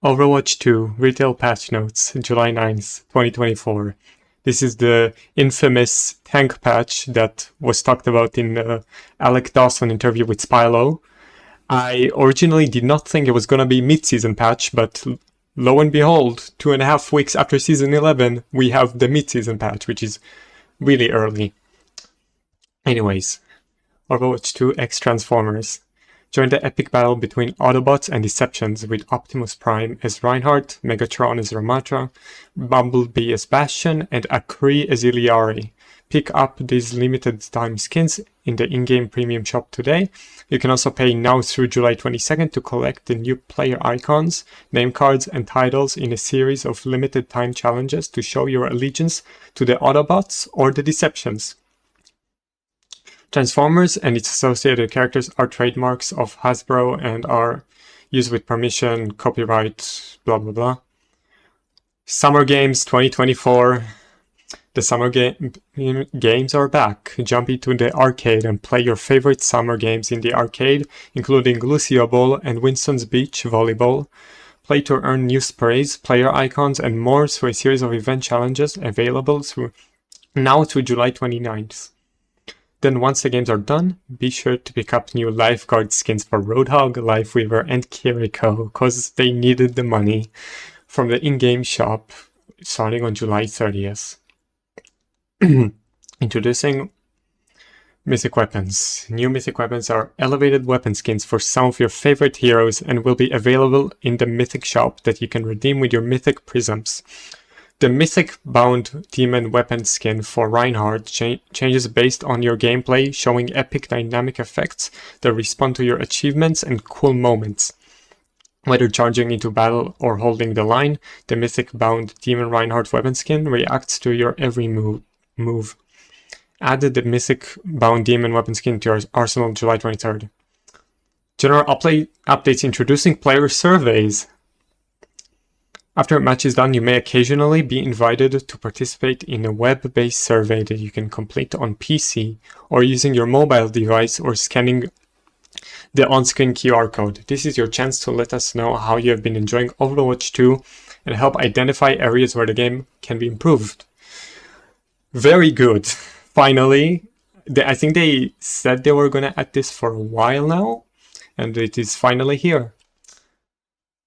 Overwatch 2 Retail Patch Notes, July 9th, 2024. This is the infamous tank patch that was talked about in the Alec Dawson interview with Spylo. I originally did not think it was going to be mid-season patch, but lo and behold, 2.5 weeks after Season 11, we have the mid-season patch, which is really early. Anyways, Overwatch 2 X Transformers. Join the epic battle between Autobots and Deceptions with Optimus Prime as Reinhardt, Megatron as Ramatra, Bumblebee as Bastion, and Akri as Iliari. Pick up these limited time skins in the in-game premium shop today. You can also pay now through July 22nd to collect the new player icons, name cards, and titles in a series of limited time challenges to show your allegiance to the Autobots or the Deceptions. Transformers and its associated characters are trademarks of Hasbro and are used with permission, copyright, blah blah blah. Summer Games 2024. The summer games are back. Jump into the arcade and play your favorite summer games in the arcade, including Lucio Ball and Winston's Beach Volleyball. Play to earn new sprays, player icons, and more through a series of event challenges available through July 29th. Then once the games are done, be sure to pick up new lifeguard skins for Roadhog, Lifeweaver, and Kiriko, cause they needed the money from the in-game shop starting on July 30th. Introducing Mythic Weapons. New Mythic Weapons are elevated weapon skins for some of your favorite heroes and will be available in the Mythic shop that you can redeem with your Mythic Prisms. The Mythic Bound Demon Weapon skin for Reinhardt changes based on your gameplay, showing epic dynamic effects that respond to your achievements and cool moments. Whether charging into battle or holding the line, the Mythic Bound Demon Reinhardt weapon skin reacts to your every move. Added the Mythic Bound Demon weapon skin to your arsenal July 23rd. General updates introducing player surveys. After a match is done, you may occasionally be invited to participate in a web-based survey that you can complete on PC or using your mobile device or scanning the on-screen QR code. This is your chance to let us know how you have been enjoying Overwatch 2 and help identify areas where the game can be improved. Very good. Finally, I think they said they were going to add this for a while now, and it is finally here.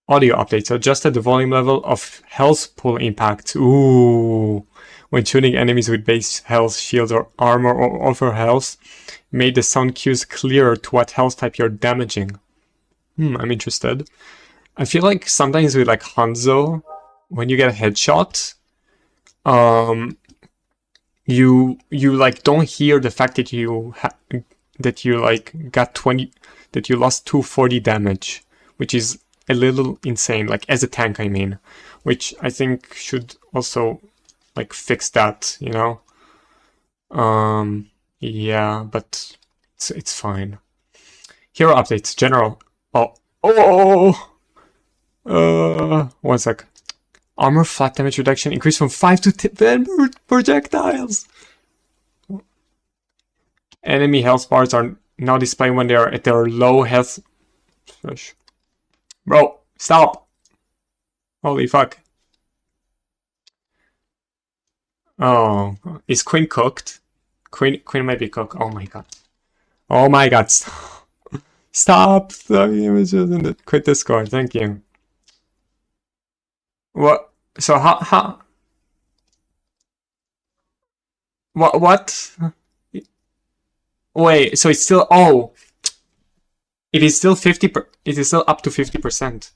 Audio updates. Adjusted the volume level of health pool impact. Ooh. When shooting enemies with base health, shield, or armor or over health, made the sound cues clearer to what health type you're damaging. I'm interested. I feel like sometimes with like Hanzo, when you get a headshot, you like don't hear the fact that you like got 20, that you lost 240 damage, which is a little insane, like as a tank I mean, which I think should also like fix that, you know. Yeah, but it's fine. Hero updates, general. One sec. Armor flat damage reduction increased from 5 to 10 projectiles. Enemy health bars are now displayed when they are at their low health. Bro, stop! Holy fuck. Oh, is Queen cooked? Queen might be cooked. Oh my god. Oh my god. Stop the images and quit Discord. Thank you. What? So how? What? Wait, so it's still, it is still 50, it is still up to 50%.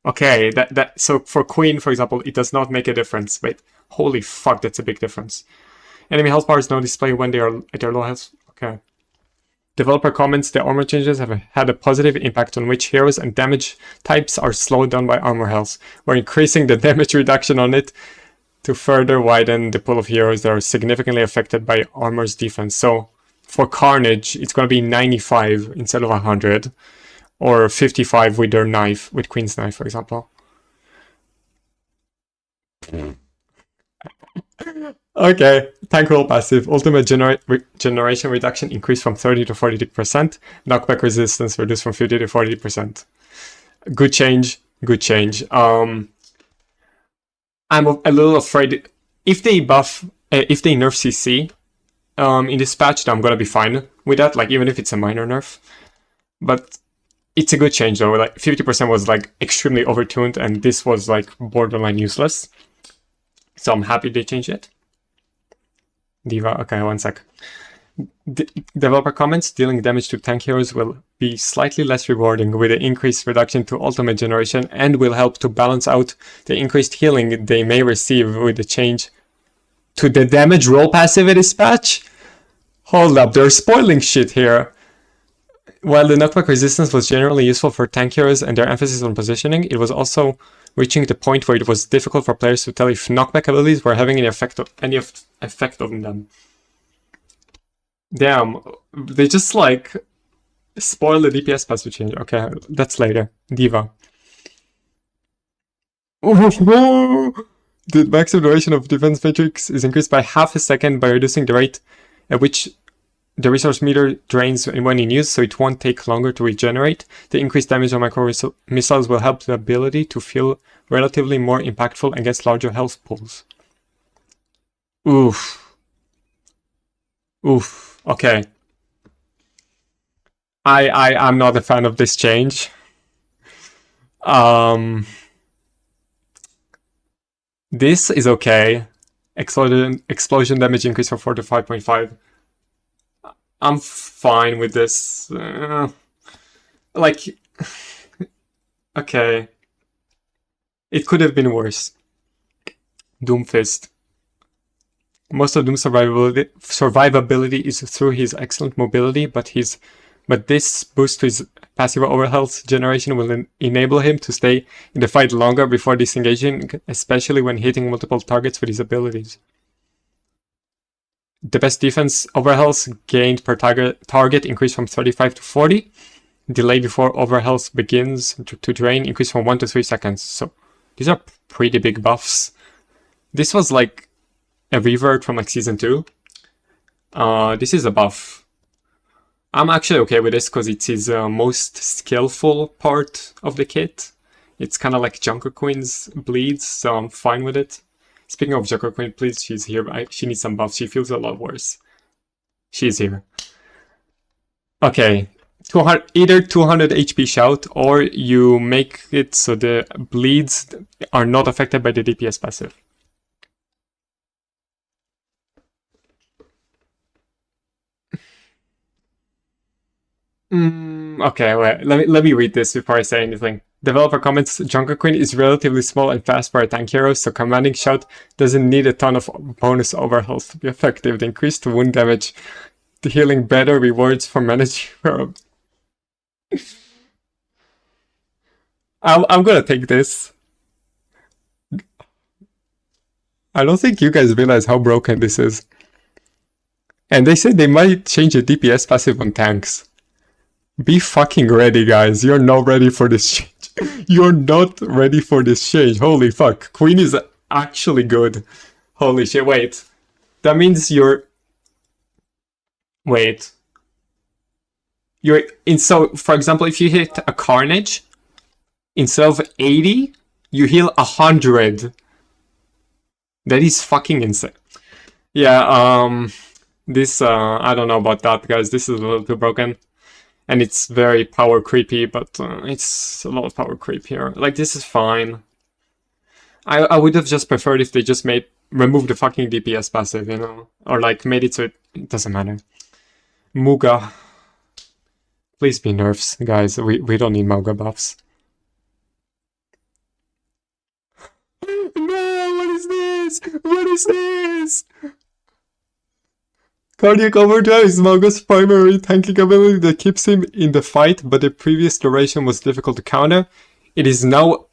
Okay, so for Queen, for example, it does not make a difference. Wait, holy fuck, that's a big difference. Enemy health bars now display when they are at their low health. Okay. Developer comments the armor changes have had a positive impact on which heroes and damage types are slowed down by armor health. We're increasing the damage reduction on it to further widen the pool of heroes that are significantly affected by armor's defense. So for Carnage, it's going to be 95 instead of 100, or 55 with their knife, with Queen's knife, for example. Okay, tank roll passive. Ultimate generation reduction increased from 30 to 40%. Knockback resistance reduced from 50 to 40%. Good change. Good change. I'm a little afraid if they nerf CC in this patch, then I'm gonna be fine with that. Like even if it's a minor nerf, but it's a good change though. Like 50% was like extremely overtuned, and this was like borderline useless. So I'm happy they changed it. D.Va, okay, one sec. Developer comments, dealing damage to tank heroes will be slightly less rewarding with an increased reduction to ultimate generation and will help to balance out the increased healing they may receive with the change to the damage roll passive in this patch. Hold up, they're spoiling shit here. While the knockback resistance was generally useful for tank heroes and their emphasis on positioning, it was also reaching the point where it was difficult for players to tell if knockback abilities were having any effect on them. Damn, they just like spoil the DPS passive change. Okay, that's later. D.Va. The maximum duration of defense matrix is increased by half a second by reducing the rate at which the resource meter drains when in use, so it won't take longer to regenerate. The increased damage on micro missiles will help the ability to feel relatively more impactful against larger health pools. Oof. Oof. Okay. I'm not a fan of this change. This is okay. Explosion damage increase from 4 to 5.5. I'm fine with this. Like, okay. It could have been worse. Doomfist. Most of Doom's survivability is through his excellent mobility, but this boost to his passive overhealth generation will enable him to stay in the fight longer before disengaging, especially when hitting multiple targets with his abilities. The best defense overhealth gained per target increased from 35 to 40. Delay before overhealth begins to drain increased from 1 to 3 seconds. So these are pretty big buffs. This was like a revert from like season 2. This is a buff. I'm actually okay with this because it's his most skillful part of the kit. It's kind of like Junker Queen's bleeds, so I'm fine with it. Speaking of Junker Queen, please, she's here. She needs some buffs. She feels a lot worse. She's here. Okay. Either 200 HP shout, or you make it so the bleeds are not affected by the DPS passive. Okay, wait. Let me read this before I say anything. Developer comments, Junker Queen is relatively small and fast for a tank hero, so commanding shout doesn't need a ton of bonus overhealth to be effective. The increased wound damage, the healing better rewards for managing hero. I'm gonna take this. I don't think you guys realize how broken this is. And they said they might change the DPS passive on tanks. Be fucking ready, guys. You're not ready for this change. You're not ready for this change. Holy fuck. Queen is actually good. Holy shit. Wait. That means you're... Wait. So, for example, if you hit a Carnage, instead of 80, you heal 100. That is fucking insane. Yeah, this, I don't know about that, guys. This is a little too broken. And it's very power creepy, but it's a lot of power creep here. Like, this is fine. I would have just preferred if they just remove the fucking DPS passive, you know? Or like made it so it doesn't matter. Muga. Please be nerfs, guys. We don't need Muga buffs. No, what is this? What is this? Cardiac Overdrive is Mauga's primary tanking ability that keeps him in the fight, but the previous duration was difficult to counter. It is now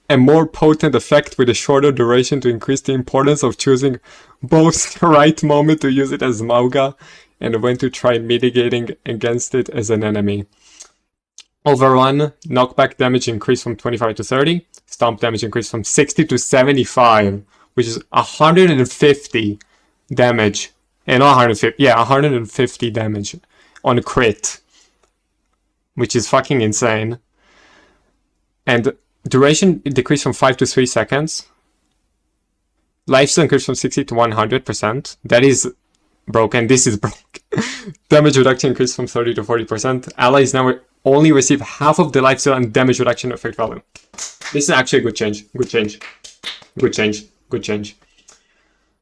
a more potent effect with a shorter duration to increase the importance of choosing both the right moment to use it as Mauga and when to try mitigating against it as an enemy. Overrun, knockback damage increased from 25 to 30, stomp damage increased from 60 to 75, which is 150. damage. And 150, yeah, 150 damage on a crit, which is fucking insane. And duration decreased from 5 to 3 seconds. Lifesteal increased from 60 to 100%. That is broken. This is broke. Damage reduction increased from 30 to 40%. Allies now only receive half of the lifesteal and damage reduction effect value. This is actually a good change. Good change. Good change. Good change.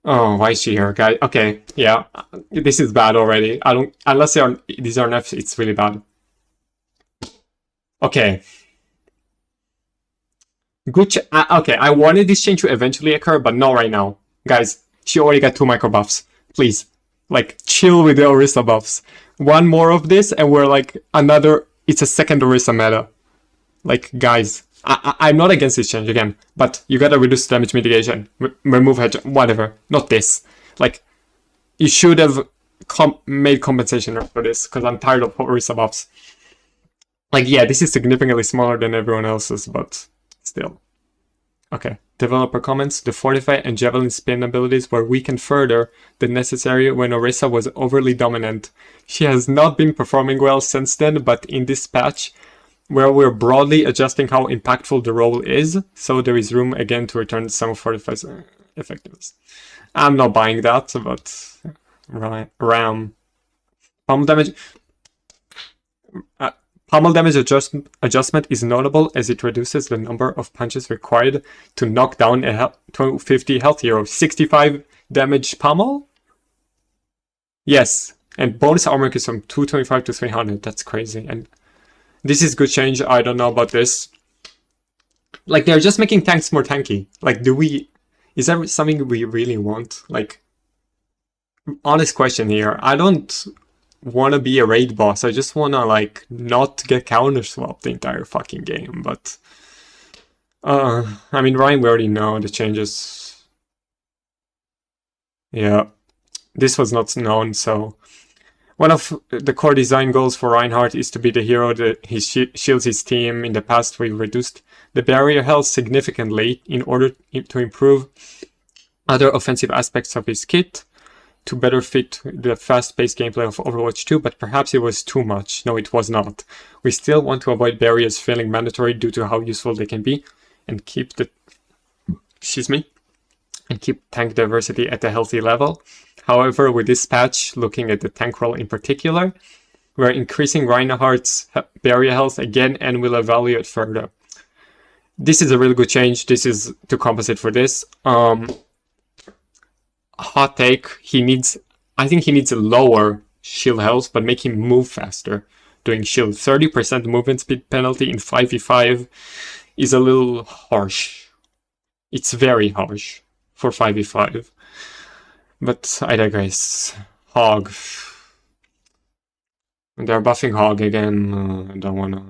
Oh, why is she here, guys? Okay, yeah, this is bad already. I don't, unless these are nerfs, it's really bad. Okay. Good. Okay, I wanted this change to eventually occur, but not right now, guys. She already got 2 micro buffs. Please, like, chill with the Orisa buffs. One more of this, and we're like another. It's a second Orisa meta. Like, guys. I'm not against this change again, but you gotta reduce damage mitigation, remove hedge, whatever. Not this. Like, you should have made compensation for this, because I'm tired of Orisa buffs. Like, yeah, this is significantly smaller than everyone else's, but still. Okay, developer comments. The Fortify and Javelin spin abilities were weakened further than necessary when Orisa was overly dominant. She has not been performing well since then, but in this patch, where we're broadly adjusting how impactful the role is, so there is room again to return some of Fortify's effectiveness. I'm not buying that, but Ram. Pummel damage. Pummel damage adjustment is notable as it reduces the number of punches required to knock down a 250 health hero. 65 damage pummel? Yes, and bonus armor is from 225 to 300. That's crazy. And this is good change. I don't know about this. Like, they're just making tanks more tanky. Like, is that something we really want? Like, honest question here. I don't want to be a raid boss. I just want to, like, not get counter swapped the entire fucking game. But, I mean, Ryan, we already know the changes. Yeah, this was not known, so... One of the core design goals for Reinhardt is to be the hero that he shields his team. In the past, we reduced the barrier health significantly in order to improve other offensive aspects of his kit to better fit the fast-paced gameplay of Overwatch 2, but perhaps it was too much. No, it was not. We still want to avoid barriers feeling mandatory due to how useful they can be and keep tank diversity at a healthy level. However, with this patch, looking at the tank role in particular, we're increasing Reinhardt's barrier health again and will evaluate further. This is a really good change. This is to compensate for this. Hot take, I think he needs a lower shield health, but make him move faster doing shield. 30% movement speed penalty in 5v5 is a little harsh. It's very harsh for 5v5. But I digress. Hog. They're buffing Hog again. I don't wanna...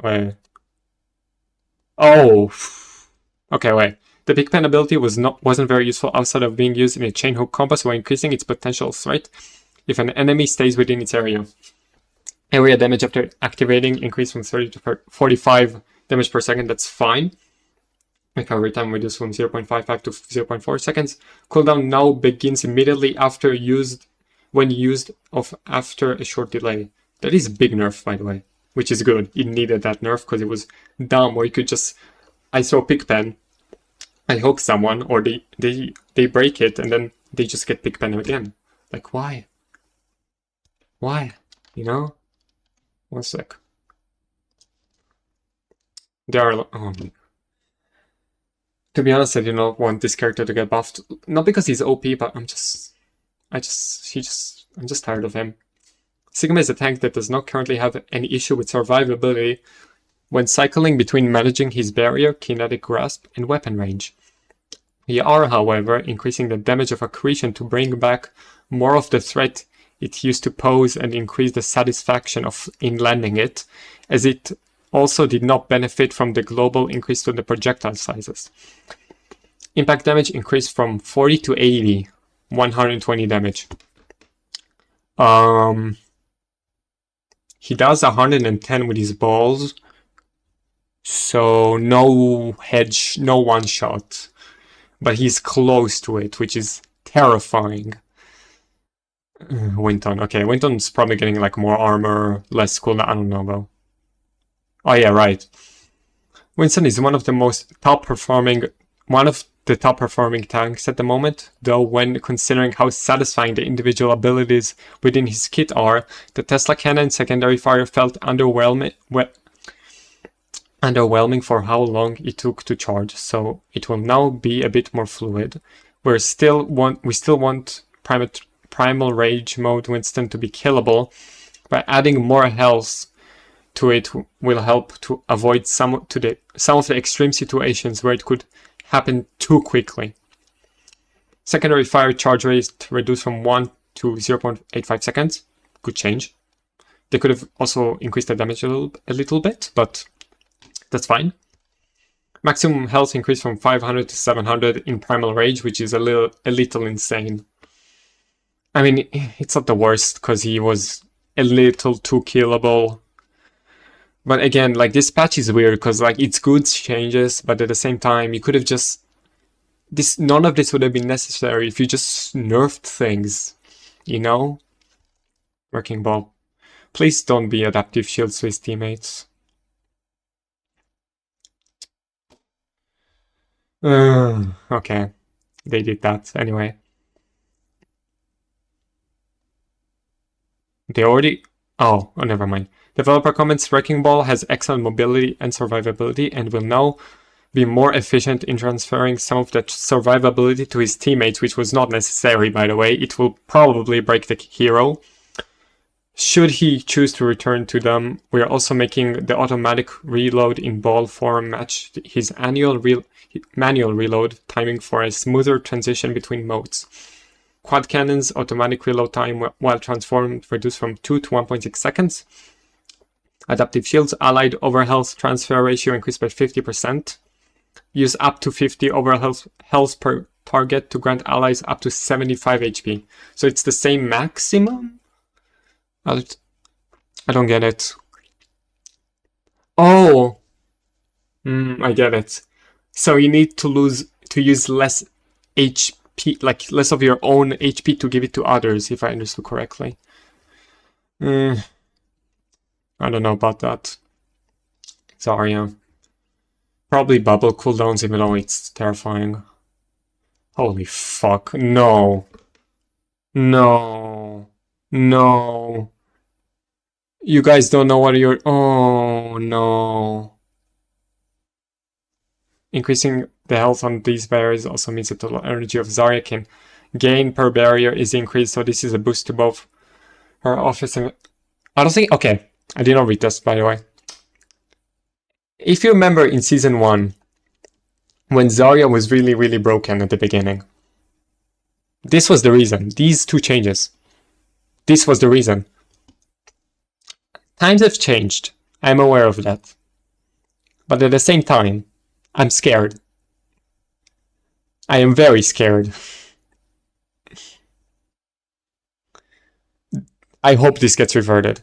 Wait. Oh! Okay, wait. The Big Pen ability wasn't very useful outside of being used in a chain hook compass while increasing its potential threat if an enemy stays within its area. Area damage after activating increased from 30 to 45 damage per second. That's fine. Recovery time reduced from 0.55 to 0.4 seconds. Cooldown now begins immediately after when used after a short delay. That is a big nerf, by the way, which is good. It needed that nerf because it was dumb. Or you could just, I throw Pigpen, I hook someone, or they break it, and then they just get Pigpen again. Like, why? Why? You know? One sec. There are... Oh, to be honest, I do not want this character to get buffed. Not because he's OP, but I'm just tired of him. Sigma is a tank that does not currently have any issue with survivability when cycling between managing his barrier, kinetic grasp, and weapon range. We are, however, increasing the damage of accretion to bring back more of the threat it used to pose and increase the satisfaction in landing it, as it also did not benefit from the global increase to the projectile sizes. Impact damage increased from 40 to 80, 120 damage. He does 110 with his balls, so no hedge, no one shot. but he's close to it, which is terrifying. Winton. Okay, Winton's probably getting like more armor, less cooldown. I don't know though. Oh yeah, right. Winston is one of the top performing tanks at the moment, though when considering how satisfying the individual abilities within his kit are, the Tesla Cannon secondary fire felt underwhelming for how long it took to charge, so it will now be a bit more fluid. We still want Primal Rage mode Winston to be killable, but adding more health to it will help to avoid some of the extreme situations where it could happen too quickly. Secondary fire charge rate reduced from 1 to 0.85 seconds. Good change. They could have also increased the damage a little bit, but that's fine. Maximum health increased from 500 to 700 in Primal Rage, which is a little insane. I mean, it's not the worst because he was a little too killable. But again, like, this patch is weird because, like, it's good changes, but at the same time, you could have just... none of this would have been necessary if you just nerfed things, you know? Wrecking Ball. Please don't be adaptive shields to his teammates. Okay. They did that anyway. They already... Oh, never mind. Developer comments, Wrecking Ball has excellent mobility and survivability and will now be more efficient in transferring some of that survivability to his teammates, which was not necessary, by the way. It will probably break the hero. Should he choose to return to them, we are also making the automatic reload in Ball form match his manual reload timing for a smoother transition between modes. Quad Cannon's automatic reload time while transformed reduced from 2 to 1.6 seconds. Adaptive Shields allied overhealth transfer ratio increased by 50%. Use up to 50 overhealth health per target to grant allies up to 75 HP. So it's the same maximum? I don't get it. Oh! I get it. So you need to use less HP, like less of your own HP to give it to others, if I understood correctly. I don't know about that. Zarya. Probably bubble cooldowns, even though it's terrifying. Holy fuck. No. No. No. You guys don't know what you're... Oh, no. Increasing the health on these barriers also means that the total energy of Zarya can gain per barrier is increased, so this is a boost to both her offense and... I don't think... Okay. I did not read this, by the way. If you remember in Season 1, when Zarya was really, really broken at the beginning, this was the reason. These two changes. This was the reason. Times have changed. I'm aware of that. But at the same time, I'm scared. I am very scared. I hope this gets reverted.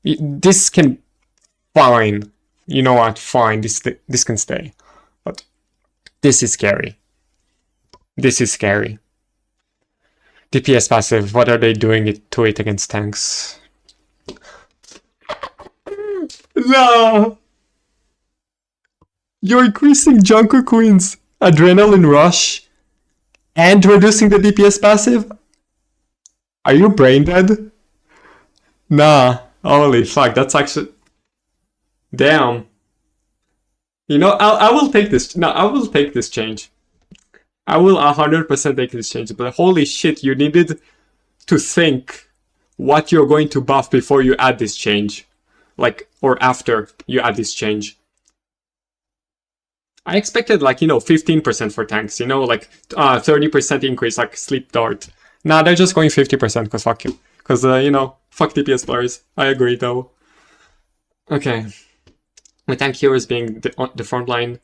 This can... Fine. You know what? Fine. This can stay. But this is scary. This is scary. DPS passive. What are they doing to it against tanks? No! You're increasing Junker Queen's adrenaline rush and reducing the DPS passive? Are you brain dead? Nah. Holy fuck, that's actually... Damn. You know, I will take this... No, I will take this change. I will 100% take this change. But holy shit, you needed to think what you're going to buff before you add this change. Like, or after you add this change. I expected, like, 15% for tanks, like 30% increase, like Sleep Dart. Nah, they're just going 50% because fuck you. Because, fuck DPS players. I agree, though. Okay. With tank heroes being the front line,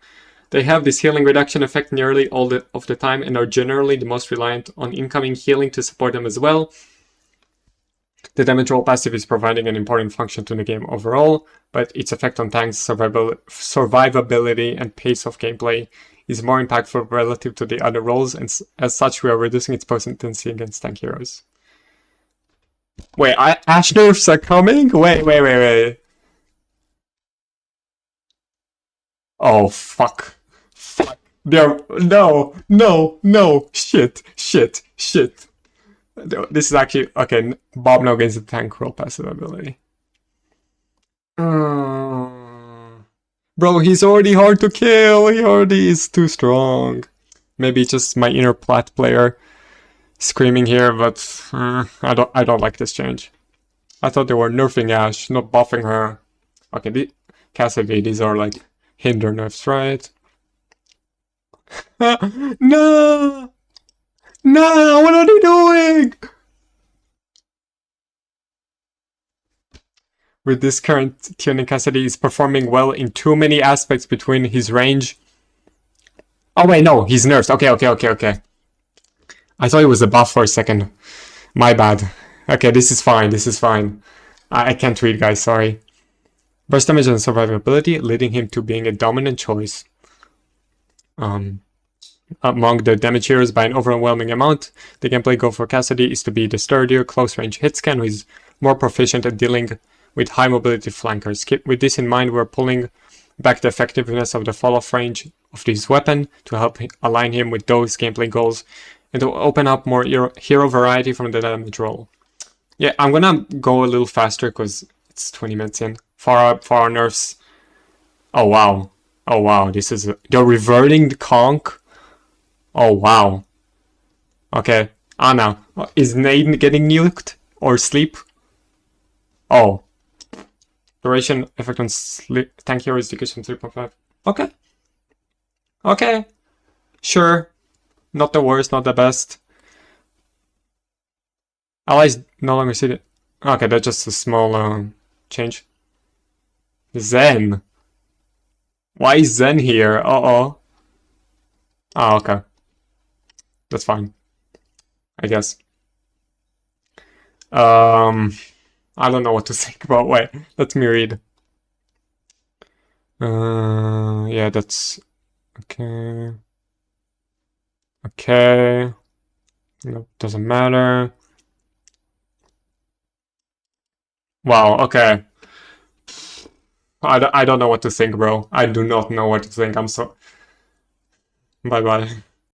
they have this healing reduction effect nearly all of the time and are generally the most reliant on incoming healing to support them as well. The damage roll passive is providing an important function to the game overall, but its effect on tanks' survivability and pace of gameplay is more impactful relative to the other roles, and as such we are reducing its potency against tank heroes. Wait, Ashe nerfs are coming? Wait. Oh, fuck. Fuck. No. Shit. This is actually... Okay, Bob now gains the tank roll passive ability. Bro, he's already hard to kill. He already is too strong. Maybe just my inner plat player screaming here, but I don't like this change. I thought they were nerfing Ashe, not buffing her. Okay, Cassidy, these are like hinder nerfs, right? No! What are they doing? With this current tuning, Cassidy is performing well in too many aspects between his range. Oh wait, no, he's nerfed. Okay. I thought it was a buff for a second. My bad. Okay, this is fine. I can't read, guys, sorry. Burst damage and survivability, leading him to being a dominant choice among the damage heroes by an overwhelming amount. The gameplay goal for Cassidy is to be the sturdier, close-range hitscan who is more proficient at dealing with high-mobility flankers. With this in mind, we're pulling back the effectiveness of the fall-off range of this weapon to help align him with those gameplay goals and to open up more hero variety from the damage roll. Yeah, I'm gonna go a little faster because it's 20 minutes in. For our nerfs. Oh wow, this is... They're reverting the conk. Oh wow. Okay, Ana. Is Nade getting nuked? Or sleep? Oh. Duration effect on sleep. Tank hero is decreased from 3.5. Okay. Sure. Not the worst, not the best. Allies no longer see it. Okay, that's just a small change. Zen. Why is Zen here? Oh, okay. That's fine. I guess. I don't know what to think about. Wait, let me read. Yeah, that's... Okay. No, doesn't matter. Wow, okay. I don't know what to think, bro. I do not know what to think. I'm so... Bye-bye.